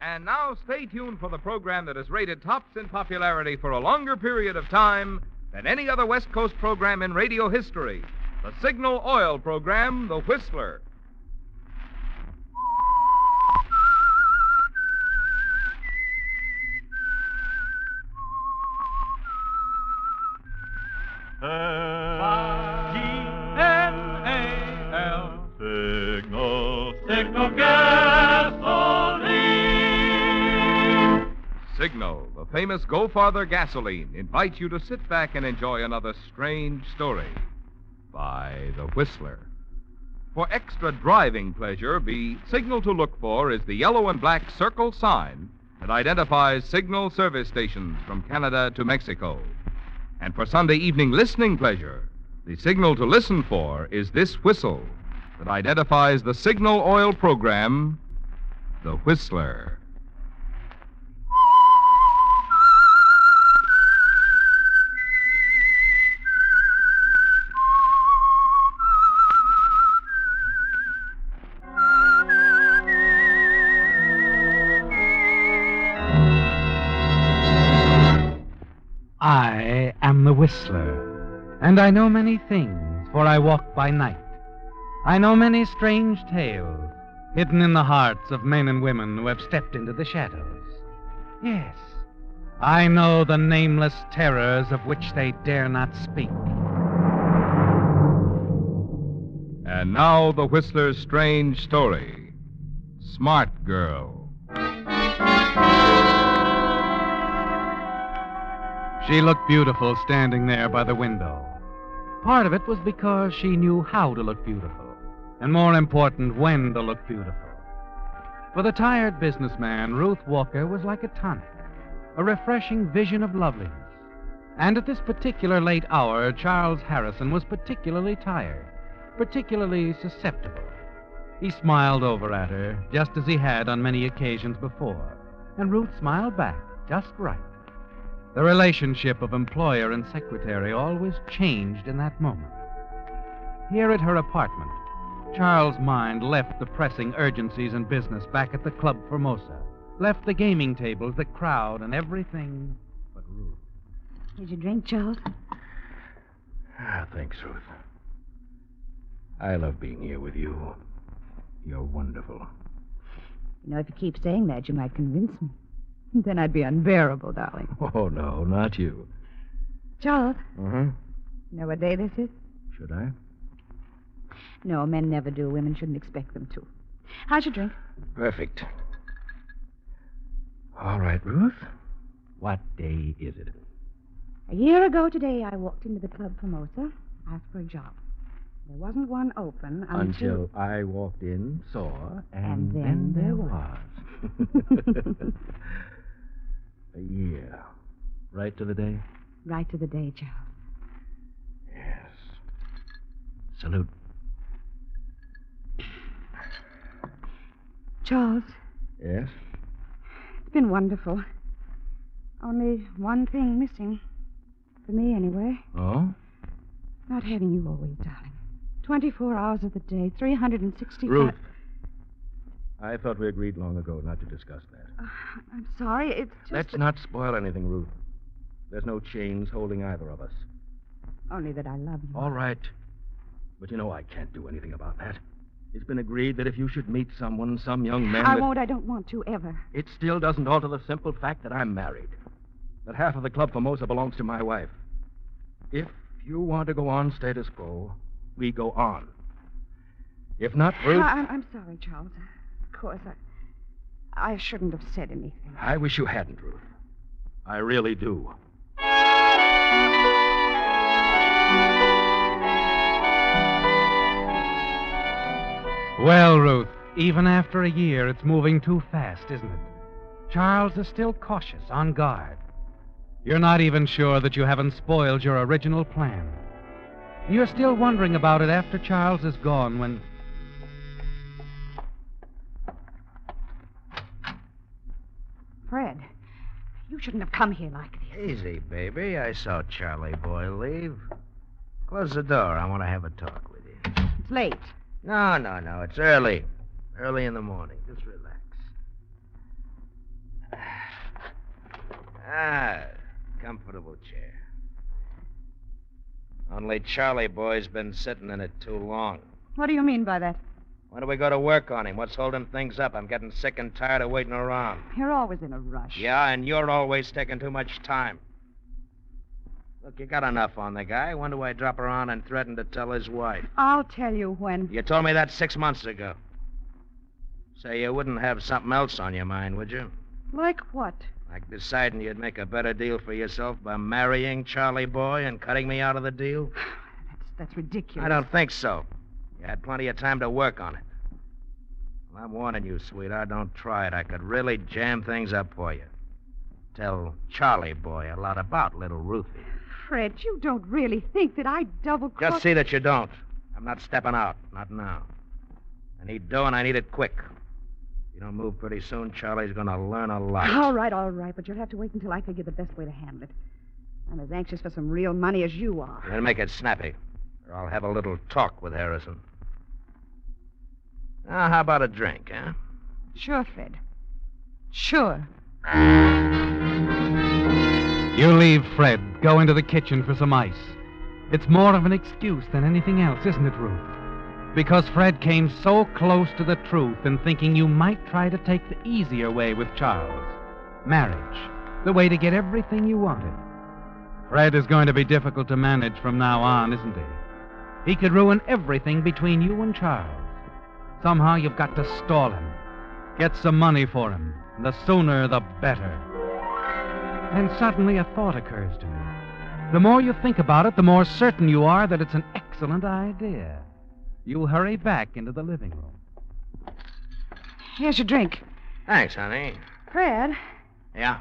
And now stay tuned for the program that is rated tops in popularity for a longer period of time than any other West Coast program in radio history. The Signal Oil program, The Whistler. S-I-G-N-A-L Signal Gasoline. Signal, the famous Go Farther gasoline, invites you to sit back and enjoy another strange story by The Whistler. For extra driving pleasure, the signal to look for is the yellow and black circle sign that identifies Signal service stations from Canada to Mexico. And for Sunday evening listening pleasure, the signal to listen for is this whistle that identifies the Signal Oil program, The Whistler. I am the Whistler, and I know many things, for I walk by night. I know many strange tales, hidden in the hearts of men and women who have stepped into the shadows. Yes, I know the nameless terrors of which they dare not speak. And now the Whistler's strange story, Smart Girl. She looked beautiful standing there by the window. Part of it was because she knew how to look beautiful, and more important, when to look beautiful. For the tired businessman, Ruth Walker was like a tonic, a refreshing vision of loveliness. And at this particular late hour, Charles Harrison was particularly tired, particularly susceptible. He smiled over at her, just as he had on many occasions before, and Ruth smiled back, just right. The relationship of employer and secretary always changed in that moment. Here at her apartment, Charles' mind left the pressing urgencies in business back at the Club Formosa, left the gaming tables, the crowd, and everything but Ruth. Did you drink, Charles? Thanks, Ruth. I love being here with you. You're wonderful. You know, if you keep saying that, you might convince me. Then I'd be unbearable, darling. Oh, no, not you. Charles. Uh-huh. You know what day this is? Should I? No, men never do. Women shouldn't expect them to. How's your drink? Perfect. All right, Ruth. What day is it? A year ago today, I walked into the Club Formosa, asked for a job. There wasn't one open until I walked in, saw, and then there was. A year. Right to the day? Right to the day, Charles. Yes. Salute. Charles. Yes? It's been wonderful. Only one thing missing. For me, anyway. Oh? Not having you always, darling. 24 hours of the day, 365... Ruth. I thought we agreed long ago not to discuss that. I'm sorry, it's just... Let's not spoil anything, Ruth. There's no chains holding either of us. Only that I love you. All right. But you know I can't do anything about that. It's been agreed that if you should meet someone, some young man... I don't want to, ever. It still doesn't alter the simple fact that I'm married. That half of the Club Formosa belongs to my wife. If you want to go on status quo, we go on. If not, Ruth... I'm sorry, Charles. Of course, I shouldn't have said anything. I wish you hadn't, Ruth. I really do. Well, Ruth, even after a year, it's moving too fast, isn't it? Charles is still cautious, on guard. You're not even sure that you haven't spoiled your original plan. You're still wondering about it after Charles is gone when... Fred, you shouldn't have come here like this. Easy, baby. I saw Charlie Boy leave. Close the door. I want to have a talk with you. It's late. No. It's early. Early in the morning. Just relax. Ah, comfortable chair. Only Charlie boy's been sitting in it too long. What do you mean by that? When do we go to work on him? What's holding things up? I'm getting sick and tired of waiting around. You're always in a rush. Yeah, and you're always taking too much time. Look, you got enough on the guy. When do I drop around and threaten to tell his wife? I'll tell you when. You told me that 6 months ago. Say, you wouldn't have something else on your mind, would you? Like what? Like deciding you'd make a better deal for yourself by marrying Charlie boy and cutting me out of the deal? That's ridiculous. I don't think so. You had plenty of time to work on it. Well, I'm warning you, sweetheart, don't try it. I could really jam things up for you. Tell Charlie boy a lot about little Ruthie. Fred, you don't really think that I double-crossed... Just see that you don't. I'm not stepping out. Not now. I need dough, and I need it quick. If you don't move pretty soon, Charlie's going to learn a lot. All right, but you'll have to wait until I figure the best way to handle it. I'm as anxious for some real money as you are. Then make it snappy, or I'll have a little talk with Harrison. Now, how about a drink, huh? Sure, Fred. Sure. You leave Fred, go into the kitchen for some ice. It's more of an excuse than anything else, isn't it, Ruth? Because Fred came so close to the truth in thinking you might try to take the easier way with Charles. Marriage. The way to get everything you wanted. Fred is going to be difficult to manage from now on, isn't he? He could ruin everything between you and Charles. Somehow you've got to stall him. Get some money for him. And the sooner, the better. Then suddenly a thought occurs to you. The more you think about it, the more certain you are that it's an excellent idea. You hurry back into the living room. Here's your drink. Thanks, honey. Fred, Yeah?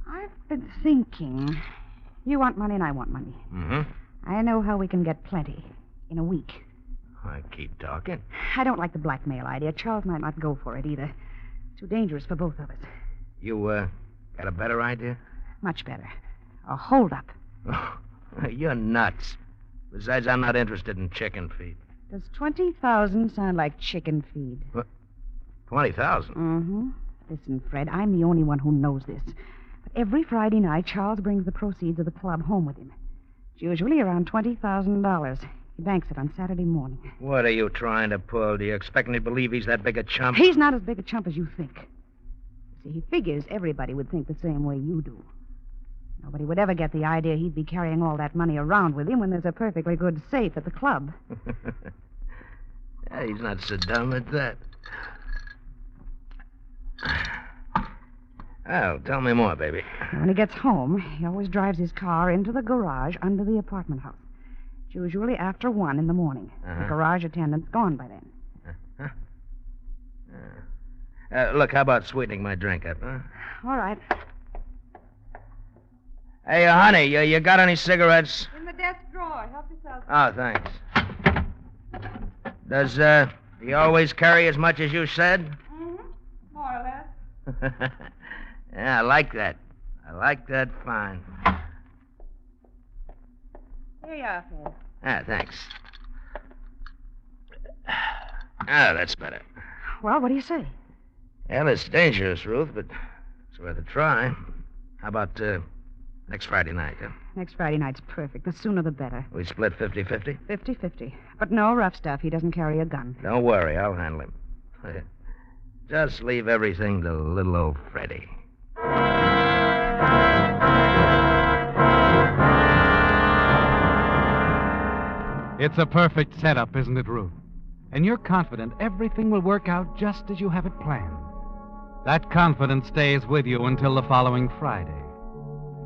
I've been thinking. You want money and I want money. Mm-hmm. I know how we can get plenty. In a week. I keep talking. I don't like the blackmail idea. Charles might not go for it either. Too dangerous for both of us. You, got a better idea? Much better. A hold-up. Oh, you're nuts. Besides, I'm not interested in chicken feed. Does 20,000 sound like chicken feed? What? 20,000? Mm-hmm. Listen, Fred, I'm the only one who knows this. But every Friday night, Charles brings the proceeds of the club home with him. It's usually around $20,000. He banks it on Saturday morning. What are you trying to pull? Do you expect me to believe he's that big a chump? He's not as big a chump as you think. See, he figures everybody would think the same way you do. Nobody would ever get the idea he'd be carrying all that money around with him when there's a perfectly good safe at the club. Yeah, he's not so dumb at that. Well, tell me more, baby. When he gets home, he always drives his car into the garage under the apartment house. It's usually after 1 in the morning. The garage attendant's gone by then. Look, how about sweetening my drink up, huh? All right. Hey, honey, you got any cigarettes? In the desk drawer. Help yourself. Oh, thanks. Does, he always carry as much as you said? Mm-hmm. More or less. Yeah, I like that. I like that fine. Here you are, Fred. Ah, thanks. Ah, that's better. Well, what do you say? Well, it's dangerous, Ruth, but it's worth a try. How about, next Friday night, huh? Next Friday night's perfect. The sooner the better. We split 50-50? 50-50. But no rough stuff. He doesn't carry a gun. Don't worry, I'll handle him. Just leave everything to little old Freddie. It's a perfect setup, isn't it, Ruth? And you're confident everything will work out just as you have it planned. That confidence stays with you until the following Friday.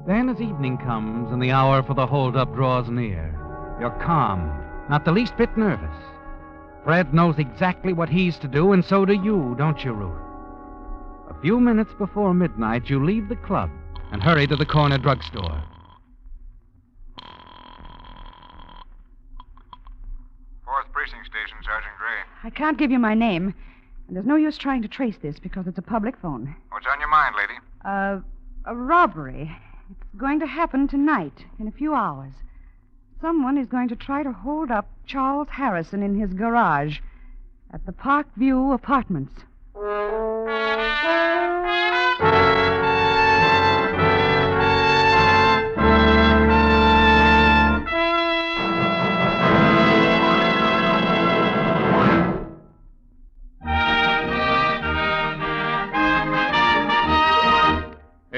Then, as evening comes and the hour for the hold-up draws near, you're calm, not the least bit nervous. Fred knows exactly what he's to do, and so do you, don't you, Ruth? A few minutes before midnight, you leave the club and hurry to the corner drugstore. Fourth Precinct Station, Sergeant Gray. I can't give you my name. And there's no use trying to trace this because it's a public phone. What's on your mind, lady? A robbery. It's going to happen tonight, in a few hours. Someone is going to try to hold up Charles Harrison in his garage at the Parkview Apartments.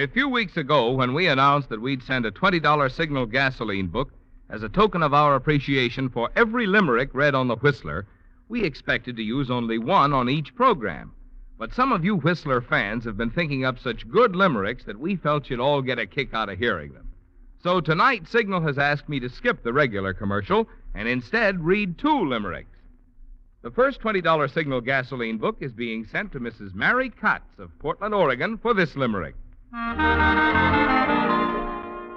A few weeks ago, when we announced that we'd send a $20 Signal gasoline book as a token of our appreciation for every limerick read on the Whistler, we expected to use only one on each program. But some of you Whistler fans have been thinking up such good limericks that we felt you'd all get a kick out of hearing them. So tonight, Signal has asked me to skip the regular commercial and instead read 2 limericks. The first $20 Signal gasoline book is being sent to Mrs. Mary Cotts of Portland, Oregon, for this limerick.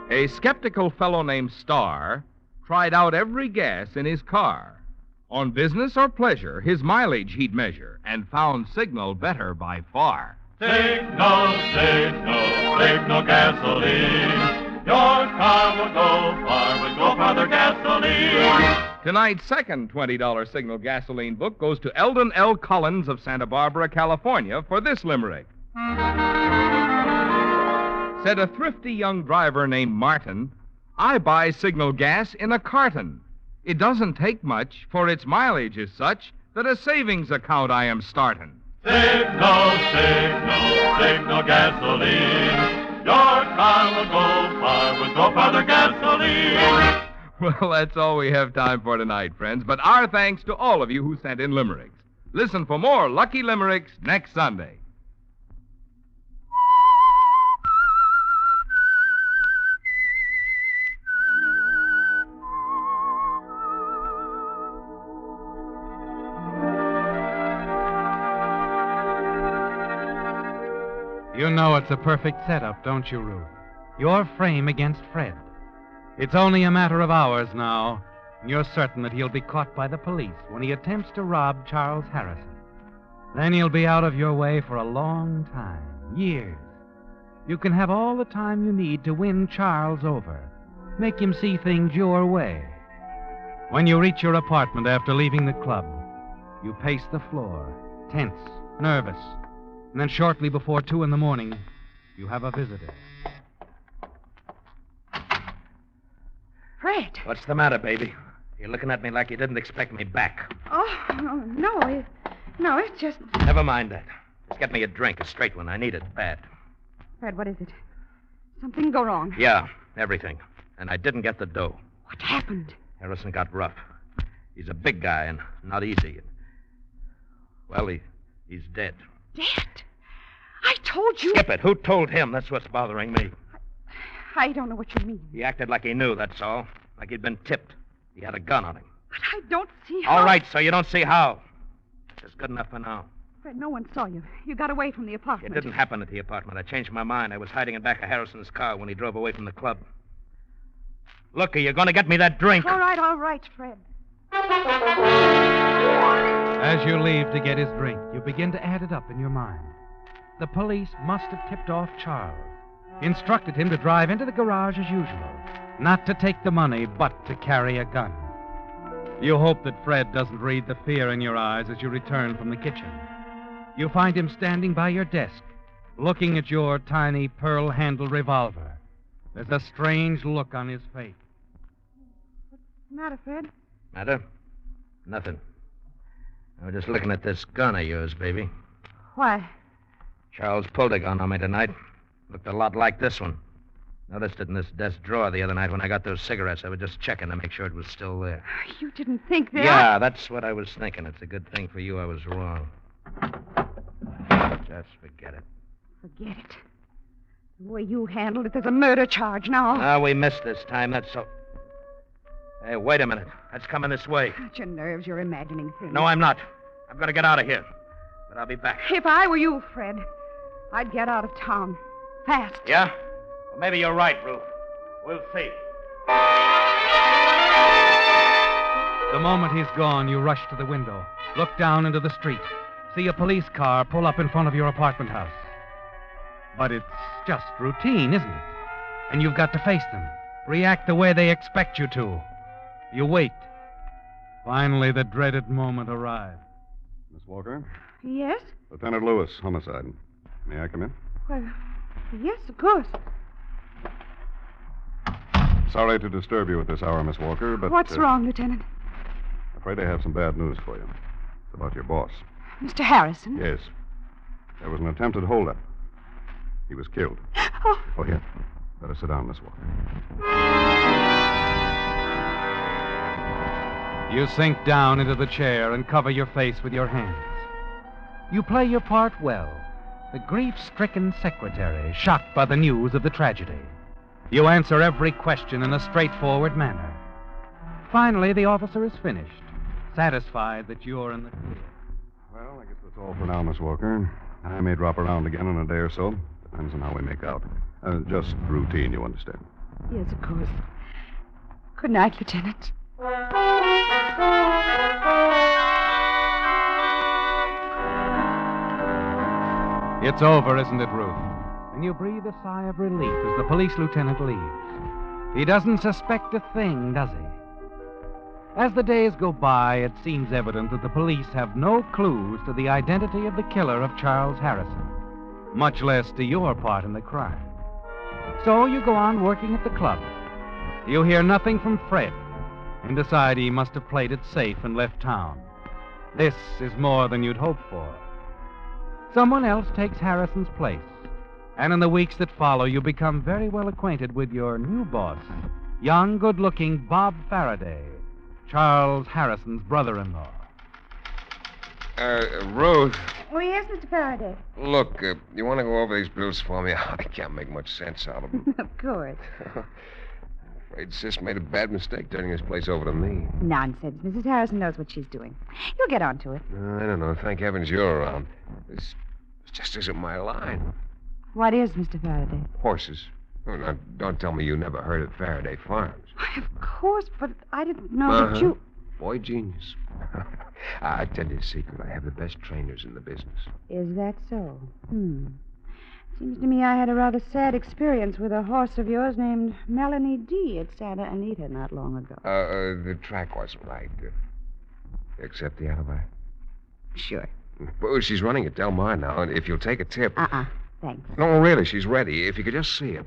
A skeptical fellow named Starr tried out every gas in his car. On business or pleasure, his mileage he'd measure, and found Signal better by far. Signal, signal, signal gasoline. Your car will go far with Go Farther gasoline. Tonight's second $20 Signal gasoline book goes to Eldon L. Collins of Santa Barbara, California, for this limerick. Said a thrifty young driver named Martin, I buy Signal gas in a carton. It doesn't take much, for its mileage is such that a savings account I am starting. Signal, signal, signal gasoline. Your car will go far with Go Farther gasoline. Well, that's all we have time for tonight, friends, but our thanks to all of you who sent in limericks. Listen for more Lucky Limericks next Sunday. You know it's a perfect setup, don't you, Ruth? Your frame against Fred. It's only a matter of hours now, and you're certain that he'll be caught by the police when he attempts to rob Charles Harrison. Then he'll be out of your way for a long time, years. You can have all the time you need to win Charles over, make him see things your way. When you reach your apartment after leaving the club, you pace the floor, tense, nervous. And then shortly before 2 a.m, you have a visitor. Fred. What's the matter, baby? You're looking at me like you didn't expect me back. Oh, no, it's just... Never mind that. Just get me a drink, a straight one. I need it bad. Fred, what is it? Something go wrong? Yeah, everything. And I didn't get the dough. What happened? Harrison got rough. He's a big guy and not easy. Well, he's dead. Dead? I told you... Skip it. Who told him? That's what's bothering me. I don't know what you mean. He acted like he knew, that's all. Like he'd been tipped. He had a gun on him. But I don't see how... All right, so you don't see how. It's good enough for now. Fred, no one saw you. You got away from the apartment. It didn't happen at the apartment. I changed my mind. I was hiding in back of Harrison's car when he drove away from the club. Look, are you going to get me that drink? All right, Fred. As you leave to get his drink, you begin to add it up in your mind. The police must have tipped off Charles, instructed him to drive into the garage as usual, not to take the money, but to carry a gun. You hope that Fred doesn't read the fear in your eyes as you return from the kitchen. You find him standing by your desk, looking at your tiny pearl-handled revolver. There's a strange look on his face. What's the matter, Fred? Matter? Nothing. I was just looking at this gun of yours, baby. Why? Charles pulled a gun on me tonight. Looked a lot like this one. Noticed it in this desk drawer the other night when I got those cigarettes. I was just checking to make sure it was still there. You didn't think that... Yeah, that's what I was thinking. It's a good thing for you I was wrong. Just forget it. Forget it. The way you handled it, there's a murder charge now. Ah, we missed this time, that's so... Hey, wait a minute. That's coming this way. Not your nerves. You're imagining things. No, I'm not. I'm going to get out of here. But I'll be back. If I were you, Fred, I'd get out of town. Fast. Yeah? Well, maybe you're right, Ruth. We'll see. The moment he's gone, you rush to the window, look down into the street, see a police car pull up in front of your apartment house. But it's just routine, isn't it? And you've got to face them, react the way they expect you to. You wait. Finally, the dreaded moment arrives. Miss Walker? Yes? Lieutenant Lewis, homicide. May I come in? Well, yes, of course. Sorry to disturb you at this hour, Miss Walker, but... What's wrong, Lieutenant? Afraid I have some bad news for you. It's about your boss. Mr. Harrison? Yes. There was an attempted holdup. He was killed. Oh. Oh, here. Better sit down, Miss Walker. You sink down into the chair and cover your face with your hands. You play your part well. The grief-stricken secretary, shocked by the news of the tragedy. You answer every question in a straightforward manner. Finally, the officer is finished, satisfied that you're in the clear. Well, I guess that's all for now, Miss Walker. I may drop around again in a day or so. Depends on how we make out. Just routine, you understand. Yes, of course. Good night, Lieutenant. It's over, isn't it, Ruth? And you breathe a sigh of relief as the police lieutenant leaves. He doesn't suspect a thing, does he? As the days go by, it seems evident that the police have no clues to the identity of the killer of Charles Harrison, much less to your part in the crime. So you go on working at the club. You hear nothing from Fred and decide he must have played it safe and left town. This is more than you'd hoped for. Someone else takes Harrison's place, and in the weeks that follow, you become very well acquainted with your new boss, young, good-looking Bob Faraday, Charles Harrison's brother-in-law. Ruth, Oh, yes, Mr. Faraday. look, you want to go over these bills for me? I can't make much sense out of them. Of course. I'm afraid Sis made a bad mistake turning this place over to me. Nonsense. Mrs. Harrison knows what she's doing. You'll get on to it. I don't know. Thank heavens you're around. This just isn't my line. What is, Mr. Faraday? Horses. Oh, now, don't tell me you never heard of Faraday Farms. Why, of course, but I didn't know that you... Boy genius. I tell you a secret. I have the best trainers in the business. Is that so? Seems to me I had a rather sad experience with a horse of yours named Melanie D. at Santa Anita not long ago. The track wasn't right. Accept the alibi? Sure. Well, she's running at Del Mar now, and if you'll take a tip... Thanks. No, really, she's ready. If you could just see her.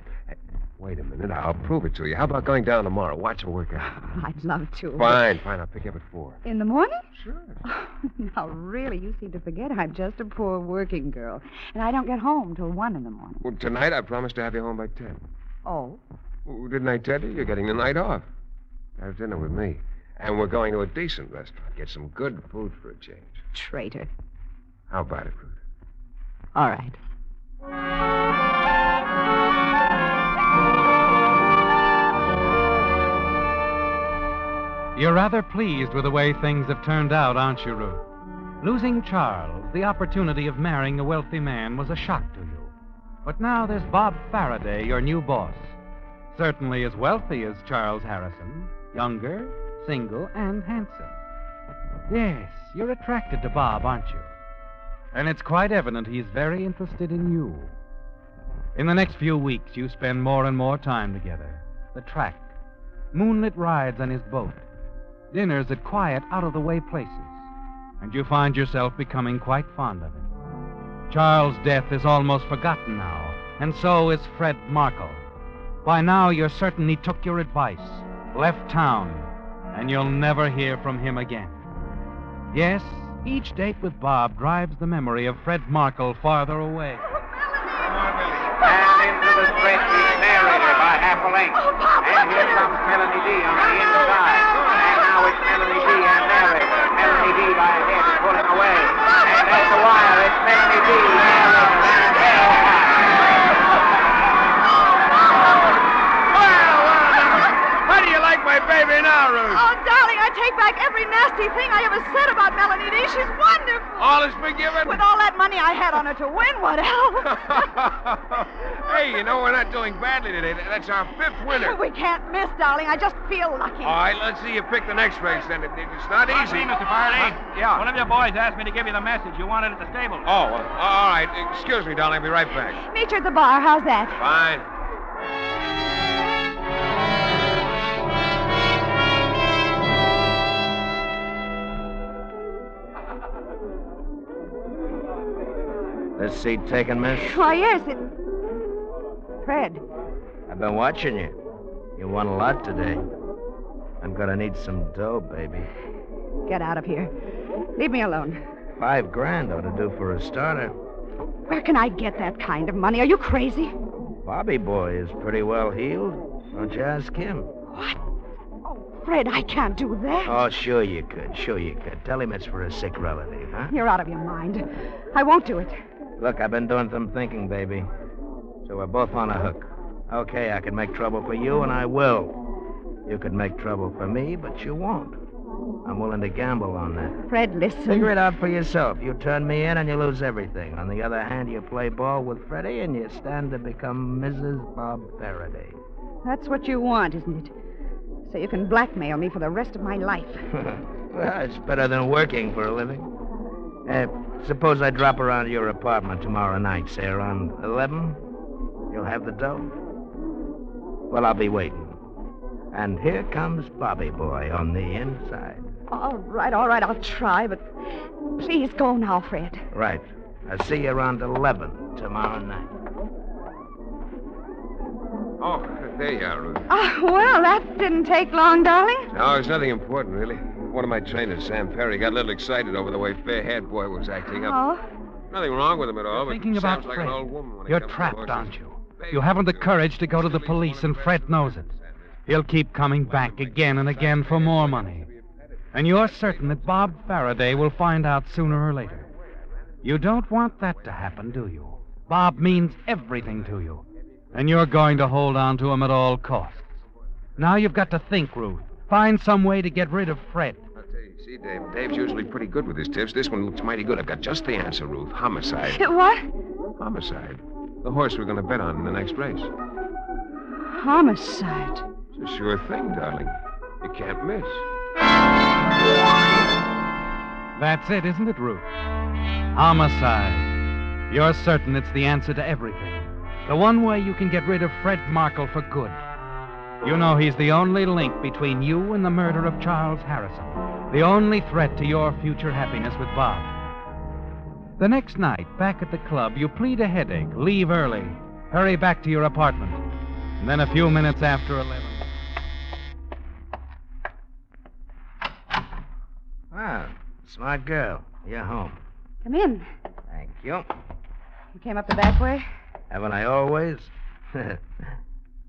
Wait a minute. I'll prove it to you. How about going down tomorrow? Watch her work out. I'd love to. Fine. I'll pick you up at 4. In the morning? Sure. Oh, now, really, you seem to forget I'm just a poor working girl, and I don't get home till 1 in the morning. Well, tonight I promised to have you home by 10. Oh? Well, didn't I tell you? You're getting the night off. Have dinner with me. And we're going to a decent restaurant. Get some good food for a change. Traitor. How about it, Ruth? All right. You're rather pleased with the way things have turned out, aren't you, Ruth? Losing Charles, the opportunity of marrying a wealthy man, was a shock to you. But now there's Bob Faraday, your new boss. Certainly as wealthy as Charles Harrison, younger, single, and handsome. Yes, you're attracted to Bob, aren't you? And it's quite evident he's very interested in you. In the next few weeks, you spend more and more time together. The track, moonlit rides on his boat, dinners at quiet, out-of-the-way places. And you find yourself becoming quite fond of him. Charles' death is almost forgotten now, and so is Fred Markle. By now, you're certain he took your advice, left town, and you'll never hear from him again. Yes, each date with Bob drives the memory of Fred Markle farther away. And into the stretch is narrator by half a length. And here comes Melanie D on the inside. And now it's Melanie D and narrator. Melanie D by a head pulling away. And at the wire, it's Melanie D, narrator, and Del Mar. How do you like my baby now, Ruth? Oh, darling, I take back every nasty thing I ever said about Melanie D. She's wonderful. All is forgiven? With all that money I had on her to win, what else? Hey, you know, we're not doing badly today. That's our 5th winner. We can't miss, darling. I just feel lucky. All right, let's see you pick the next race, then. It's not easy. Mr. Faraday. Yeah. One of your boys asked me to give you the message you wanted at the stable. Oh, well, all right. Excuse me, darling. I'll be right back. Meet you at the bar. How's that? Fine. This seat taken, miss? Why, yes, it... Fred. I've been watching you. You won a lot today. I'm gonna need some dough, baby. Get out of here. Leave me alone. $5 grand ought to do for a starter. Where can I get that kind of money? Are you crazy? Bobby boy is pretty well healed. Don't you ask him? What? Oh, Fred, I can't do that. Oh, sure you could. Sure you could. Tell him it's for a sick relative, huh? You're out of your mind. I won't do it. Look, I've been doing some thinking, baby. So we're both on a hook. Okay, I can make trouble for you, and I will. You could make trouble for me, but you won't. I'm willing to gamble on that. Fred, listen. Figure it out for yourself. You turn me in and you lose everything. On the other hand, you play ball with Freddie and you stand to become Mrs. Bob Faraday. That's what you want, isn't it? So you can blackmail me for the rest of my life. Well, it's better than working for a living. Suppose I drop around to your apartment tomorrow night, say around 11? You'll have the dough? Well, I'll be waiting. And here comes Bobby boy on the inside. All right, I'll try, but please go now, Fred. Right. I'll see you around 11 tomorrow night. Oh, there you are, Ruth. Well, that didn't take long, darling. No, it's nothing important, really. One of my trainers, Sam Perry, got a little excited over the way fair-haired boy was acting up. Oh? Nothing wrong with him at all, You're but thinking sounds about like Fred. an old woman when it You're comes to trapped, horses. aren't you? You haven't the courage to go to the police, and Fred knows it. He'll keep coming back again and again for more money. And you're certain that Bob Faraday will find out sooner or later. You don't want that to happen, do you? Bob means everything to you. And you're going to hold on to him at all costs. Now you've got to think, Ruth. Find some way to get rid of Fred. I'll tell you, see, Dave, Dave's usually pretty good with his tips. This one looks mighty good. I've got just the answer, Ruth. Homicide. What? Homicide. The horse we're going to bet on in the next race. Homicide. It's a sure thing, darling. You can't miss. That's it, isn't it, Ruth? Homicide. You're certain it's the answer to everything. The one way you can get rid of Fred Markle for good. You know he's the only link between you and the murder of Charles Harrison. The only threat to your future happiness with Bob. The next night, back at the club, you plead a headache, leave early, hurry back to your apartment. And then a few minutes after 11... Wow, smart girl. You're home. Come in. Thank you. You came up the back way? Haven't I always? Don't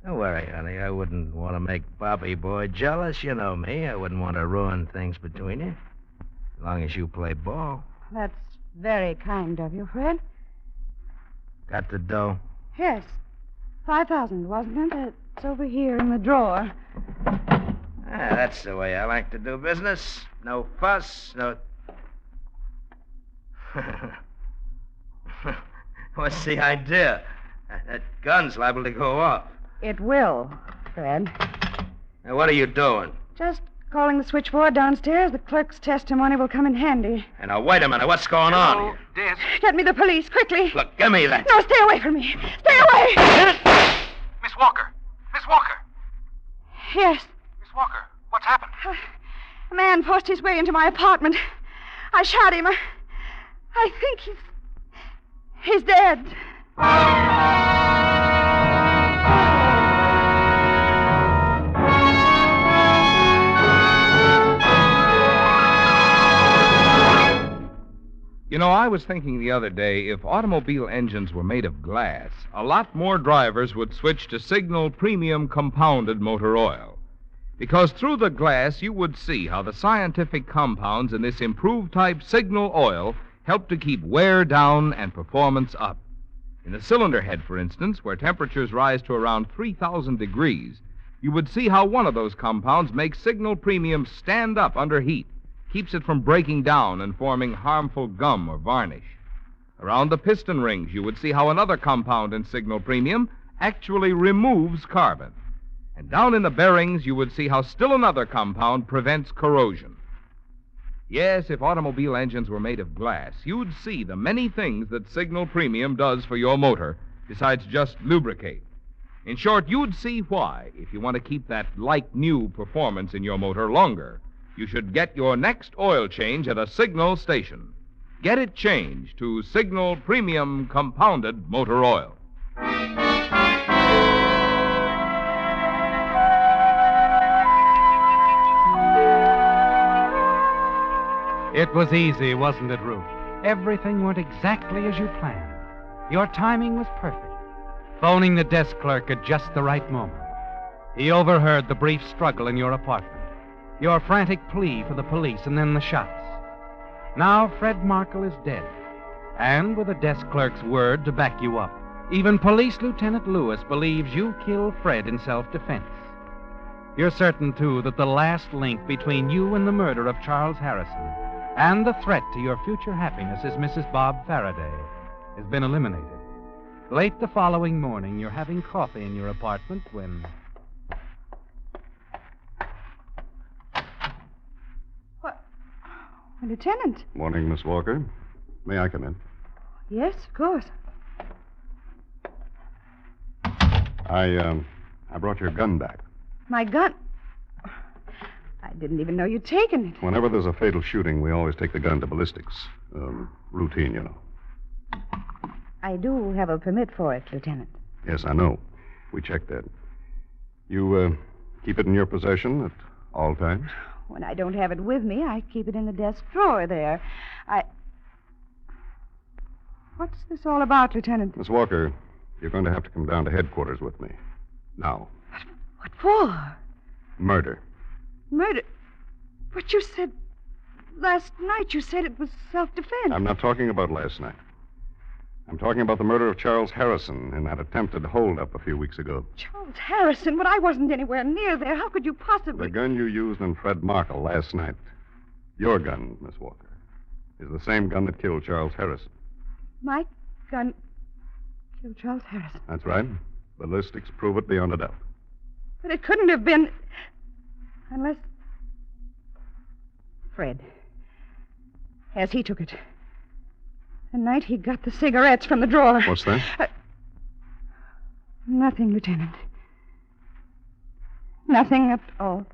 worry, honey. I wouldn't want to make Bobby boy jealous. You know me. I wouldn't want to ruin things between you. As long as you play ball. That's very kind of you, Fred. Got the dough? Yes. 5,000, wasn't it? It's over here in the drawer. That's the way I like to do business. No fuss, no... What's the idea? That gun's liable to go off. It will, Fred. Now, what are you doing? Just calling the switchboard downstairs. The clerk's testimony will come in handy. And now, wait a minute. What's going on here? Desk. Get me the police, quickly. Look, give me that. No, stay away from me. Stay away! Miss Walker. Miss Walker. Yes. Miss Walker, what's happened? A man forced his way into my apartment. I shot him. I think he's dead. You know, I was thinking the other day, if automobile engines were made of glass, a lot more drivers would switch to Signal Premium Compounded Motor Oil. Because through the glass, you would see how the scientific compounds in this improved type Signal oil help to keep wear down and performance up. In the cylinder head, for instance, where temperatures rise to around 3,000 degrees, you would see how one of those compounds makes Signal Premium stand up under heat, keeps it from breaking down and forming harmful gum or varnish. Around the piston rings, you would see how another compound in Signal Premium actually removes carbon. And down in the bearings, you would see how still another compound prevents corrosion. Yes, if automobile engines were made of glass, you'd see the many things that Signal Premium does for your motor, besides just lubricate. In short, you'd see why, if you want to keep that like-new performance in your motor longer, you should get your next oil change at a Signal station. Get it changed to Signal Premium Compounded Motor Oil. It was easy, wasn't it, Ruth? Everything went exactly as you planned. Your timing was perfect, phoning the desk clerk at just the right moment. He overheard the brief struggle in your apartment, your frantic plea for the police, and then the shots. Now Fred Markle is dead, and with a desk clerk's word to back you up, even Police Lieutenant Lewis believes you killed Fred in self-defense. You're certain, too, that the last link between you and the murder of Charles Harrison and the threat to your future happiness as Mrs. Bob Faraday has been eliminated. Late the following morning, you're having coffee in your apartment when... What? Lieutenant. Morning, Miss Walker. May I come in? Yes, of course. I brought your gun back. My gun? I didn't even know you'd taken it. Whenever there's a fatal shooting, we always take the gun to ballistics. Routine, you know. I do have a permit for it, Lieutenant. Yes, I know. We checked that. You, keep it in your possession at all times? When I don't have it with me, I keep it in the desk drawer there. What's this all about, Lieutenant? Miss Walker, you're going to have to come down to headquarters with me. Now. What for? Murder. Murder? But you said... Last night you said it was self-defense. I'm not talking about last night. I'm talking about the murder of Charles Harrison in that attempted holdup a few weeks ago. Charles Harrison? But I wasn't anywhere near there. How could you possibly... The gun you used on Fred Markle last night, your gun, Miss Walker, is the same gun that killed Charles Harrison. My gun killed Charles Harrison? That's right. Ballistics prove it beyond a doubt. But it couldn't have been... Unless... Fred. As he took it. The night he got the cigarettes from the drawer. What's that? Nothing, Lieutenant. Nothing at all.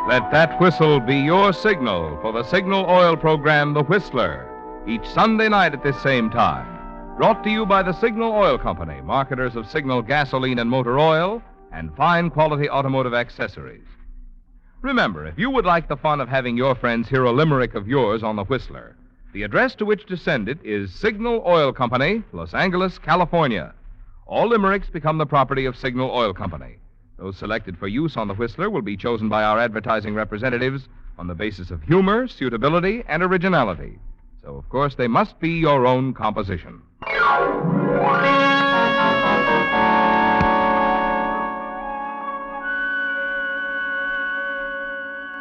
Let that whistle be your signal for the Signal Oil program, The Whistler, each Sunday night at this same time. Brought to you by the Signal Oil Company, marketers of Signal gasoline and motor oil and fine quality automotive accessories. Remember, if you would like the fun of having your friends hear a limerick of yours on The Whistler, the address to which to send it is Signal Oil Company, Los Angeles, California. All limericks become the property of Signal Oil Company. Those selected for use on The Whistler will be chosen by our advertising representatives on the basis of humor, suitability, and originality. So, of course, they must be your own composition.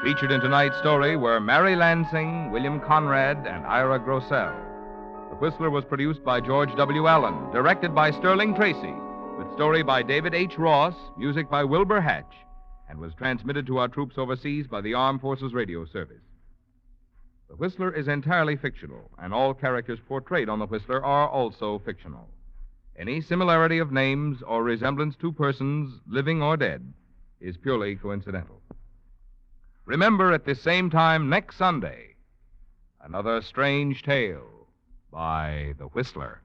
Featured in tonight's story were Mary Lansing, William Conrad, and Ira Grossell. The Whistler was produced by George W. Allen, directed by Sterling Tracy, with story by David H. Ross, music by Wilbur Hatch, and was transmitted to our troops overseas by the Armed Forces Radio Service. The Whistler is entirely fictional, and all characters portrayed on The Whistler are also fictional. Any similarity of names or resemblance to persons, living or dead, is purely coincidental. Remember, at this same time next Sunday, another strange tale by The Whistler.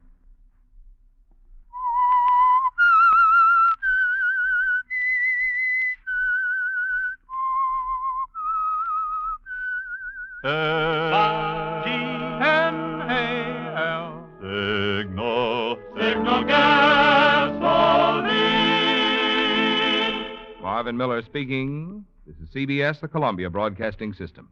S-G-N-A-L Signal gasoline. Marvin Miller speaking. This is CBS, the Columbia Broadcasting System.